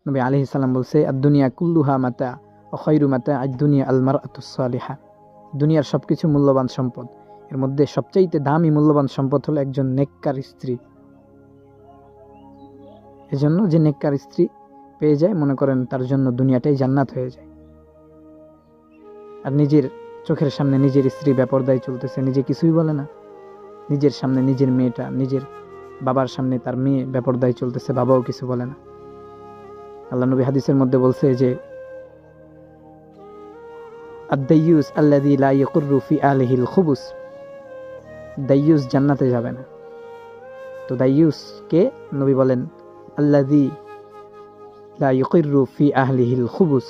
নবী আলাইহিস সালাম বলছে, আদ-দুনিয়া কুল্লুহা মাতা ওয়া খায়রু মাতা আদ-দুনিয়া আল মারআতুস সালিহা। দুনিয়ার সবকিছু মূল্যবান সম্পদ, এর মধ্যে সবচাইতে দামি মূল্যবান সম্পদ হলো একজন নেককার স্ত্রী। এজন্য যে নেককার স্ত্রী পেয়ে যায়, মনে করেন তার জন্য দুনিয়াটাই জান্নাত হয়ে যায়। আর নিজের চোখের সামনে নিজের স্ত্রী বেপরদায় চলতেছে, নিজে কিছুই বলে না। নিজের সামনে নিজের মেয়েটা, নিজের বাবার সামনে তার মেয়ে বেপরদায় চলতেছে, বাবাও কিছু বলে না। আল্লাহ নবী হাদিসের মধ্যে বলছে যে, আদ-দাইয়ুস আল্লাযী লা ইয়াকুররু ফি আহলিহিল খুবুস। দাইয়ুস জান্নাতে যাবে না। তো দাইয়ুস কে? নবী বলেন, আল্লাযী লা ইয়াকুররু ফি আহলিহিল খুবুস।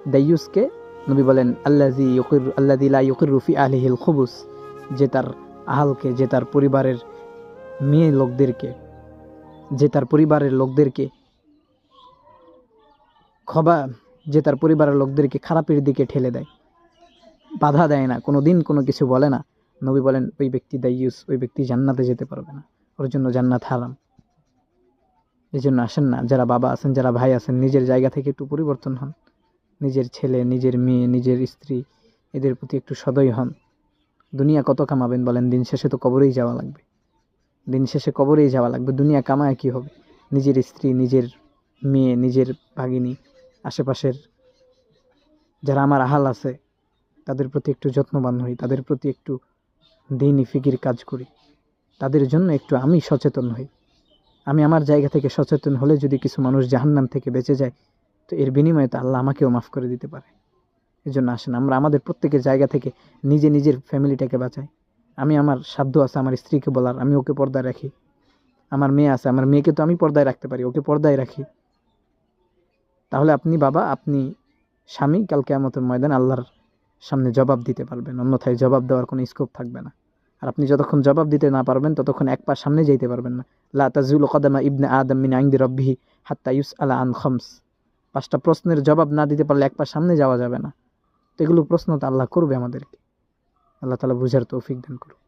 দাইয়ুসকে নবী বলেন আল্লাযী লা ইয়াকুররু ফি আহলিহিল খুবুস, যে তার আহলকে, যে তার পরিবারের মেয়ে লোকদেরকে, যে তার পরিবারের লোকদেরকে যে তার পরিবারের লোকদেরকে খারাপের দিকে ঠেলে দেয়, বাধা দেয় না, কোনোদিন কোনো কিছু বলে না। নবী বলেন ওই ব্যক্তি দাইয়ুস, ওই ব্যক্তি জান্নাতে যেতে পারবে না, ওর জন্য জান্নাত হারাম। এই জন্য আসেন না, যারা বাবা আছেন, যারা ভাই আছেন, নিজের জায়গা থেকে একটু পরিবর্তন হন। নিজের ছেলে, নিজের মেয়ে, নিজের স্ত্রী, এদের প্রতি একটু সদয় হন। দুনিয়া কত কামাবেন বলেন? দিন শেষে তো কবরেই যাওয়া লাগবে। দিন শেষে কবরেই যাওয়া লাগবে। দুনিয়া কামায় কি হবে? নিজের স্ত্রী, নিজের মেয়ে, নিজের ভাগিনী, আশেপাশের যারা আমার আহাল আছে, তাদের প্রতি একটু যত্নবান হই, তাদের প্রতি একটু দ্বীনি ফিকির কাজ করি, তাদের জন্য একটু আমি সচেতন হই। আমি আমার জায়গা থেকে সচেতন হলে যদি কিছু মানুষ জাহান্নাম থেকে বেঁচে যায়, তো এর বিনিময়ে তো আল্লাহ আমাকেও মাফ করে দিতে পারে। এই জন্য আসেন আমরা আমাদের প্রত্যেকের জায়গা থেকে নিজের ফ্যামিলিটাকে বাঁচাই। আমি আমার সাধ্য আছে আমার স্ত্রীকে বলার, আমি ওকে পর্দায় রাখি। আমার মেয়ে আছে, আমার মেয়েকে তো আমি পর্দায় রাখতে পারি, ওকে পর্দায় রাখি। তাহলে আপনি বাবা, আপনি স্বামী, কাল কিয়ামতের ময়দানে আল্লাহর সামনে জবাব দিতে পারবেন, অন্যথায় জবাব দেওয়ার কোনো স্কোপ থাকবে না। আর আপনি যতক্ষণ জবাব দিতে না পারবেন, ততক্ষণ এক পা সামনে যেতে পারবেন না। লা তাজুলু কদামা ইবনে আদম মিন ইনদি রাব্বিহি হাত্তা ইউসআলা আন খামস। 5টা প্রশ্নের জবাব না দিতে পারলে এক পা সামনে যাওয়া যাবে না। তো এগুলো প্রশ্ন তো আল্লাহ করবে আমাদেরকে। আল্লাহ তাআলা বুঝার তৌফিক দান করুন।